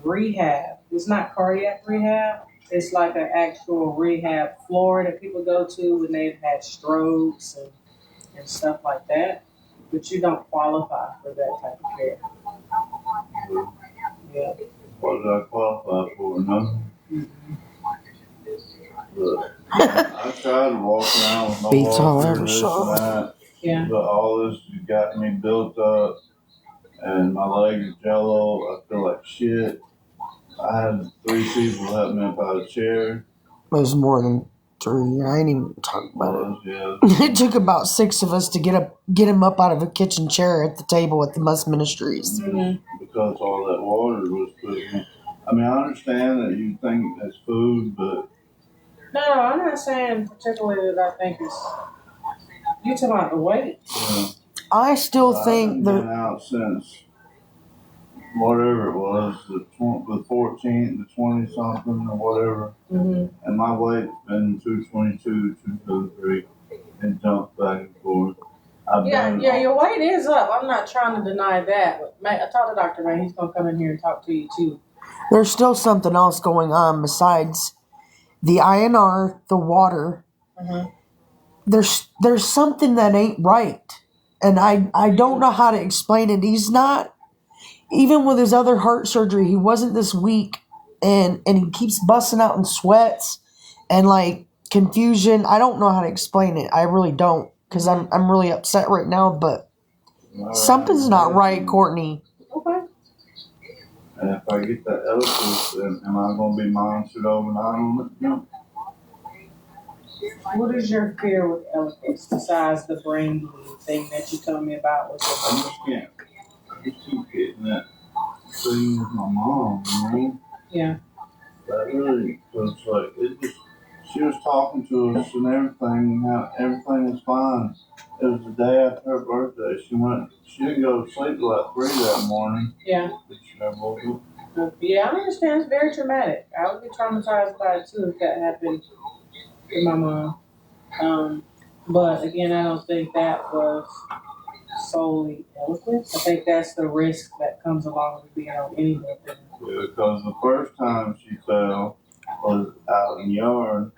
rehab. It's not cardiac rehab. It's like an actual rehab floor that people go to when they've had strokes and stuff like that. But you don't qualify for that type of care. Yeah. What did I qualify for? Nothing. Mm-hmm. Look, I tried to walk around with no Beats all walker, ever this saw. and that. Yeah. But all this has got me built up, and my legs are jello. I feel like shit. I had 3 people help me up out of the chair. It was more than 3. I ain't even talking about it. Yeah. It took about 6 of us to get him up out of a kitchen chair at the table at the Must Ministries. Mm-hmm. Because all that water was put in. I mean, I understand that you think it's food, but No, I'm not saying particularly that I think it's You talking about the weight? Yeah. I still I've think been the out since whatever it was, the 14th, the 20 something or whatever, Mm-hmm. and my weight's been 222, 223, and jumped back and forth. Yeah, your weight is up. I'm not trying to deny that. But I talked to Dr. May. He's gonna come in here and talk to you too. there's still something else going on besides the INR, the water. Mm-hmm. There's something that ain't right, and I don't know how to explain it. He's not, even with his other heart surgery, he wasn't this weak, and he keeps busting out in sweats and like confusion. I don't know how to explain it. I really don't, because I'm really upset right now. But something's not right, Courtney. Okay. And if I get that Eliquis, then am I going to be monitored overnight on it? No. What is your fear with Eliquis besides the brain bleed thing that you told me about? I just can't. I just keep getting that thing with my mom, you know? Yeah. That really was like, it just, she was talking to us and everything, and how everything was fine. It was the day after her birthday. She didn't go to sleep till like 3 that morning. Yeah. But she never woke up. Yeah, I understand. It's very traumatic. I would be traumatized by it too if that happened to my mom. But again, I don't think that was solely Eliquis. I think that's the risk that comes along with being on any of them. Yeah, because the first time she fell was out in the yard,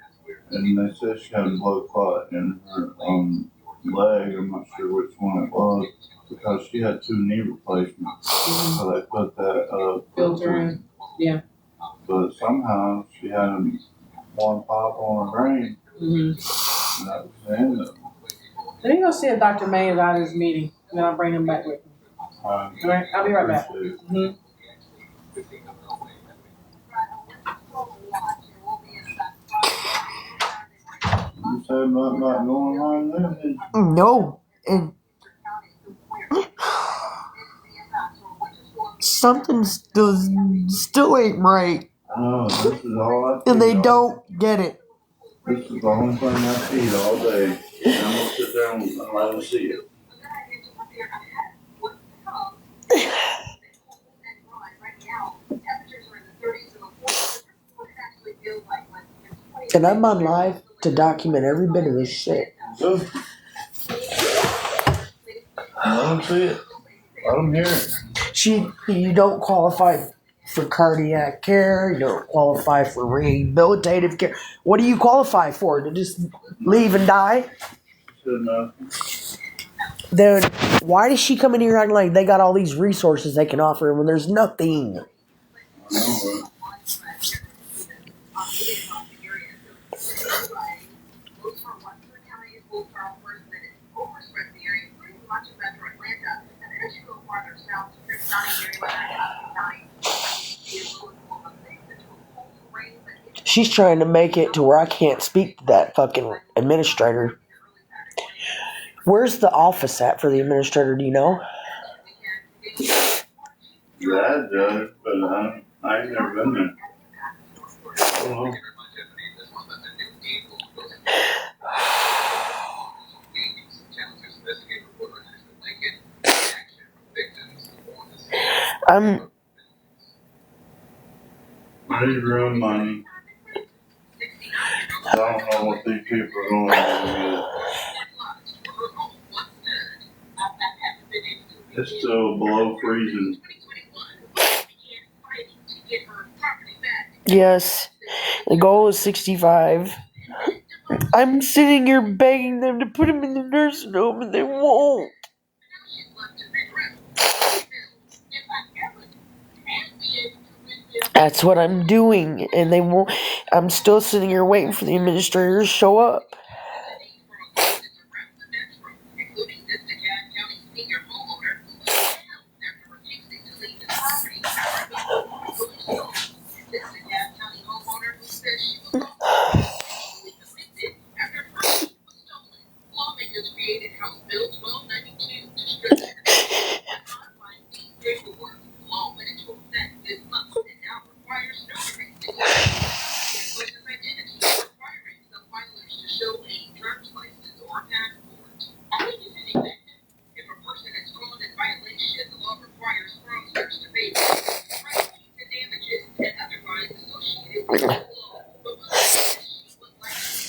and they said she had a blood clot in her leg. I'm not sure which one it was, because she had 2 knee replacements. Mm-hmm. So they put that Filter in. Yeah. But somehow she had one pop on her brain, Mm-hmm. and that was the end of it. Let me go see if Dr. May is out of his meeting, and then I'll bring him back with me. All right, I'll be right back. Mm-hmm. You said about not going home then, did you? No, and something still ain't right, I know, this is all I feed. and they don't get it. This is the only thing I feed all day. And I'm going to sit there and let them see it. And I'm on live to document every bit of this shit. So, let them see it. Let them hear it. You don't qualify for cardiac care. You don't qualify for rehabilitative care. What do you qualify for? To just leave and die? Said nothing. Then why does she come in here acting like they got all these resources they can offer when there's nothing? I know, right? She's trying to make it to where I can't speak to that fucking administrator. Where's the office at for the administrator? Do you know? That does, but I ain't never been there. I don't know. I need real money. I don't know what these people are going to do yet. It's still below freezing. Yes. The goal is 65. I'm sitting here begging them to put him in the nursing home, and they won't. That's what I'm doing, and they won't. I'm still sitting here waiting for the administrator to show up.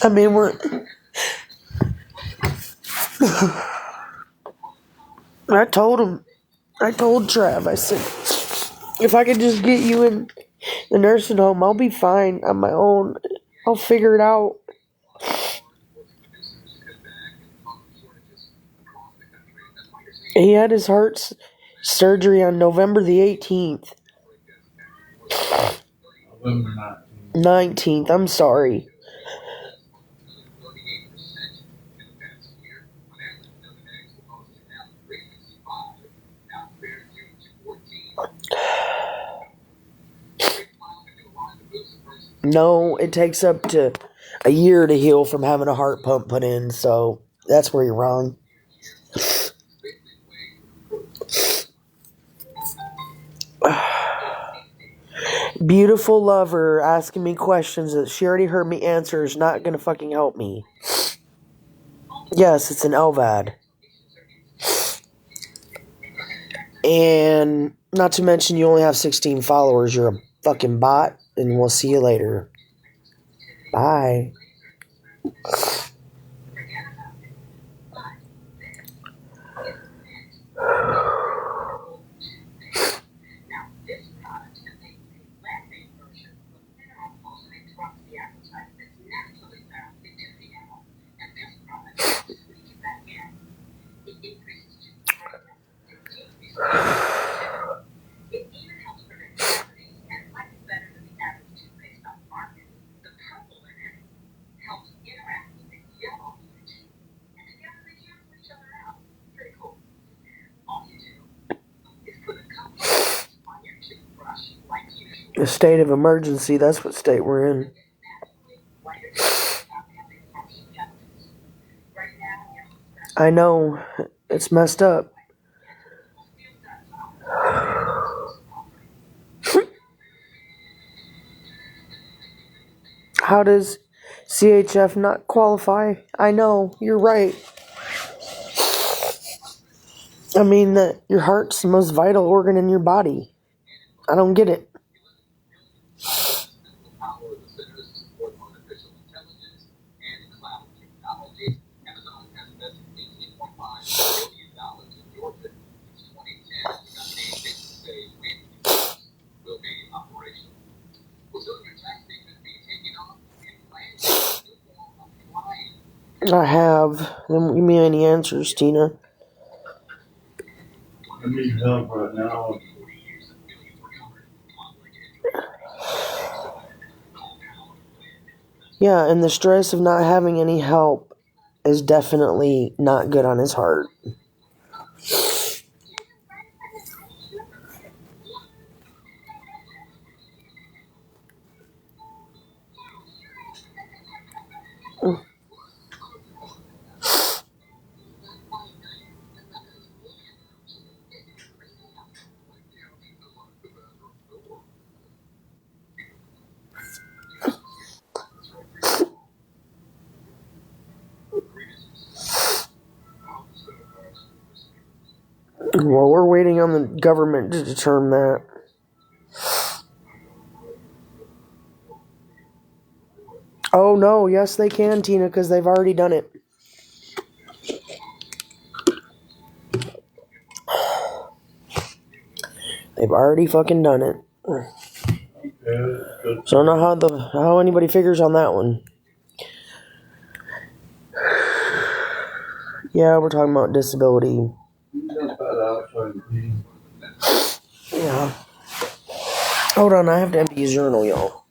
I mean, I told Trav, I said, if I could just get you in the nursing home, I'll be fine on my own. I'll figure it out. He had his heart surgery on November the 18th. November 19th, I'm sorry. No, it takes up to a year to heal from having a heart pump put in, so that's where you're wrong. Beautiful lover asking me questions that she already heard me answer is not gonna fucking help me. Yes, it's an LVAD. And not to mention you only have 16 followers. You're a fucking bot, and we'll see you later. Bye. A state of emergency, that's what state we're in. I know, it's messed up. How does CHF not qualify? I know, you're right. I mean, that your heart's the most vital organ in your body. I don't get it. I have. They won't give me any answers, Tina. I need help right now. Yeah, and the stress of not having any help is definitely not good on his heart. Well, we're waiting on the government to determine that. Oh, no, yes, they can, Tina, because they've already done it. They've already fucking done it. So I don't know how anybody figures on that one. Yeah, we're talking about disability. Yeah. Hold on, I have to empty his journal, y'all.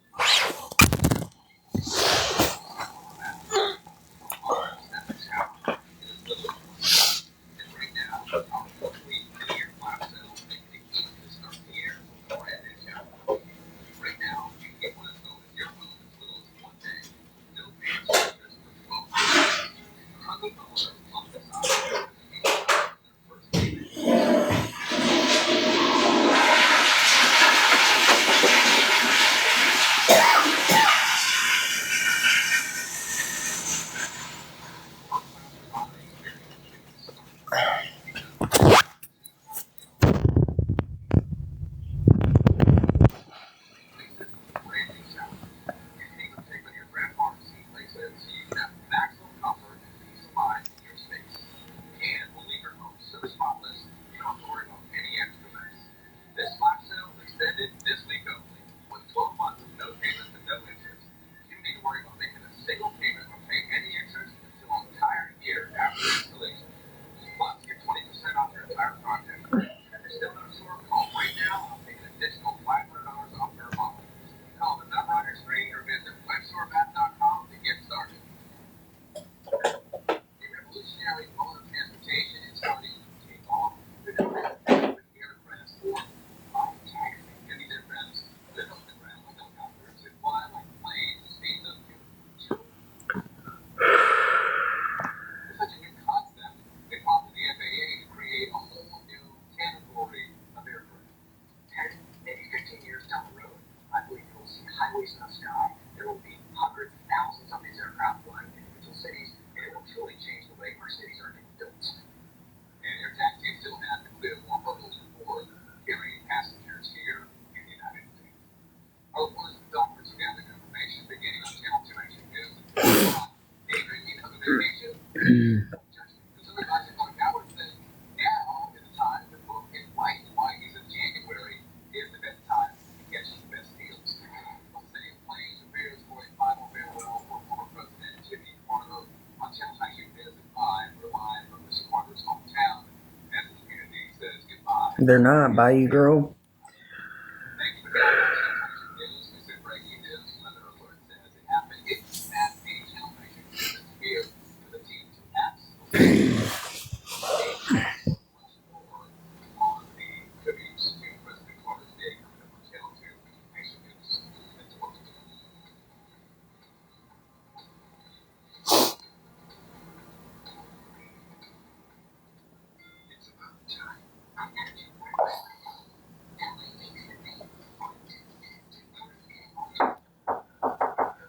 They're not, Bayou Girl.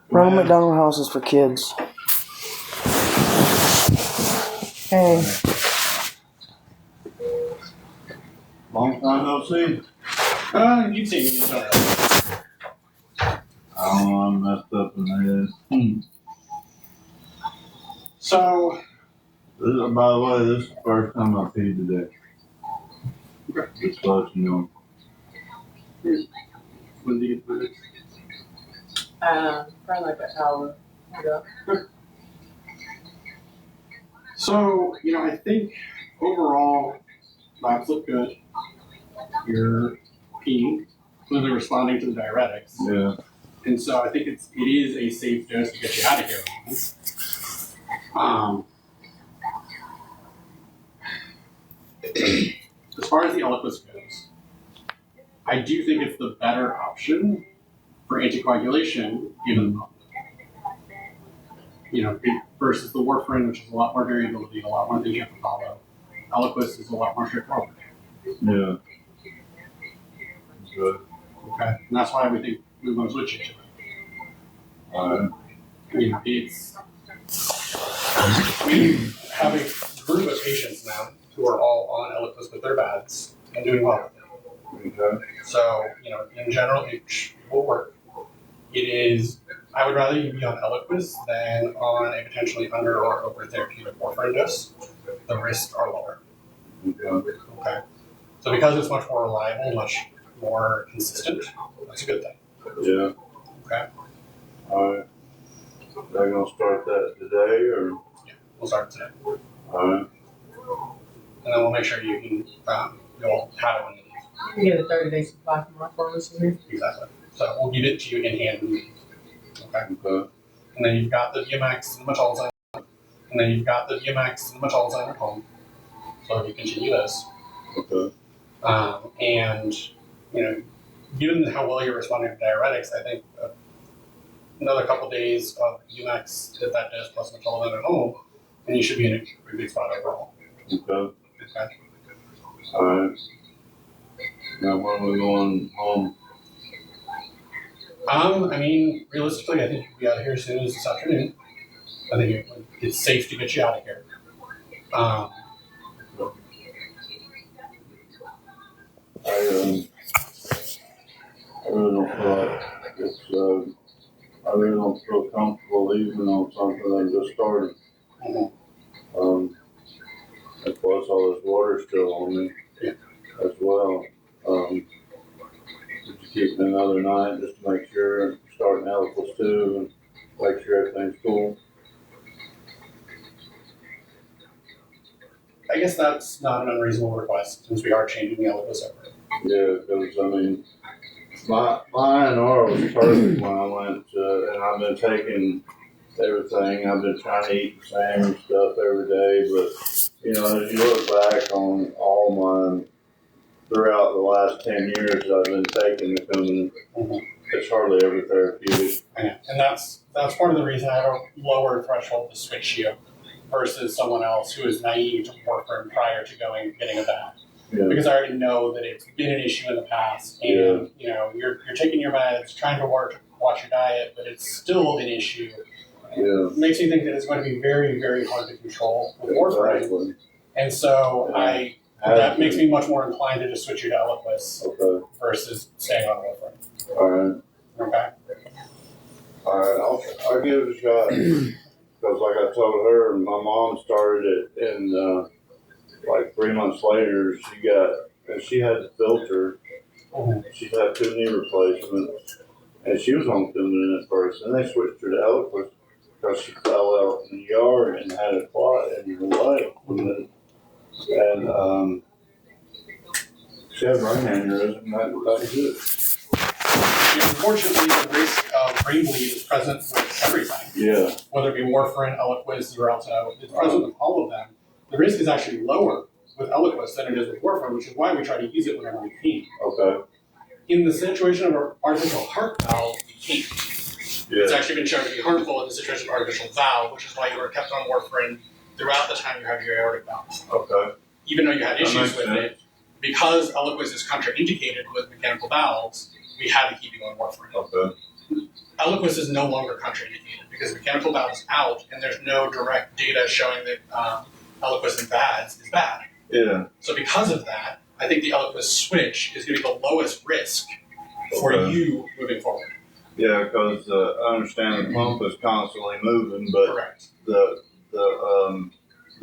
Ronald McDonald House is for kids. Hey. Long time no see. You've seen me, sorry. I don't know, I'm messed up in the head. So, By the way, this is the first time I peed today. Just to let you know. when do you get the Probably like an hour ago. So, I think overall, labs look good. You're peeing, clearly responding to the diuretics. Yeah. And so I think it is a safe dose to get you out of here. As far as the Eliquis goes, I do think it's the better option for anticoagulation, given versus the warfarin, which is a lot more variability, a lot more things you have to follow. Eliquis is a lot more straightforward. Yeah. Good. Okay, and that's why we think we want to switch it to it. Alright. It's we have a group of patients now who are all on Eliquis with their bads and doing well with it. Okay. So, in general, it will work. It is, I would rather you be on Eliquis than on a potentially under or over therapeutic warfarin dose. The risks are lower. Okay. Okay. So because it's much more reliable, much more consistent, that's a good thing. Yeah. Okay. Alright. They're gonna start that today or? Yeah, we'll start today. Alright. And then we'll make sure you can, you'll have it when you leave. You can get a 30-day supply from our pharmacy. Exactly. So we'll give it to you in hand when you leave. Okay. Okay. And then you've got the VMX and the Metolazine. And then you've got the VMX and the Metolazine at home. So you continue this. Okay. And, given how well you're responding to diuretics, I think another couple days of VMX at that dose plus Metolazine at home, and you should be in a pretty good spot overall. Okay. Okay. Alright. Now when are we going home? Realistically, I think you'll be out of here as soon as this afternoon. I think it's safe to get you out of here. I really don't feel like it's, I really don't feel comfortable leaving on something that just started. And plus all this water still on me as well. Did you keep me another night just to make sure, starting Eliquis too, and make sure everything's cool? I guess that's not an unreasonable request since we are changing the Eliquis over. Yeah, because my INR was perfect when I went to, and I've been taking everything. I've been trying to eat the same stuff every day, but as you look back on all mine throughout the last 10 years I've been taking the Coumadin, it's hardly ever therapeutic. And that's part of the reason I have a lower threshold to switch you versus someone else who is naive to warfarin prior to getting a bad. Yeah. Because I already know that it's been an issue in the past, and you're taking your meds, trying to watch your diet, but it's still an issue. Yeah. It makes me think that it's going to be very, very hard to control with warfarin. Exactly. And so that makes me much more inclined to just switch you to Eliquis Okay. versus staying on warfarin. All right. Okay. All right. I'll give it a shot. Because like I told her, my mom started it, and like 3 months later, she had the filter. She's had 2 knee replacements, and she was on Coumadin at first. And they switched her to Eliquis because she fell out in the yard and had a clot in her leg. And she had brain aneurysm. That was it. Unfortunately, the risk of brain bleed is present with everything. Yeah. Whether it be warfarin, Eliquis, Xarelto, it's present with all of them. The risk is actually lower with Eliquis than it is with warfarin, which is why we try to use it whenever we can. Okay. In the situation of an artificial heart valve, we can't. Yeah. It's actually been shown to be harmful in the situation of artificial valve, which is why you are kept on warfarin throughout the time you have your aortic valve. Okay. Even though you had issues with sense. it, because Eliquis is contraindicated with mechanical valves, we had to keep you on warfarin. Okay. Eliquis is no longer contraindicated because mechanical valve is out and there's no direct data showing that Eliquis in VADs is bad. Yeah. So because of that, I think the Eliquis switch is going to be the lowest risk for you moving forward. Yeah, because I understand the pump is constantly moving, but Correct. the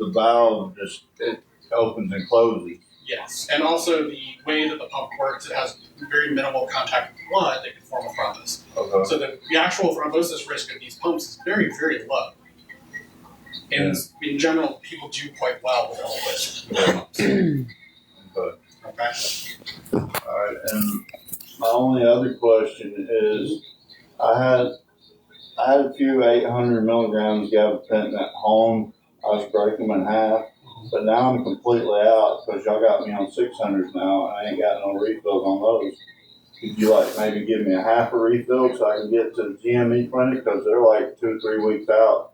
valve just it opens and closes. Yes, and also the way that the pump works, it has very minimal contact with blood that can form a thrombus. Okay. So the actual thrombosis risk of these pumps is very, very low. And in general, people do quite well with Eliquis pumps. Okay. Okay. All right. And my only other question is, I had a few 800 milligrams gabapentin at home. I was breaking them in half. But now I'm completely out because y'all got me on 600s now. I ain't got no refills on those. Could you maybe give me a half a refill so I can get to the GME clinic because they're like 2 or 3 weeks out.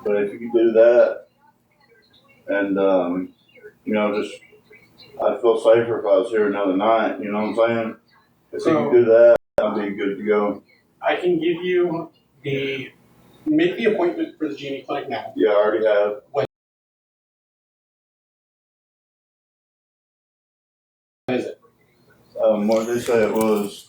But if you could do that, and just I'd feel safer if I was here another night. You know what I'm saying? If you could do that, I'd be good to go. I can give you make the appointment for the GME clinic now. Yeah, I already have. When is it? What did they say it was?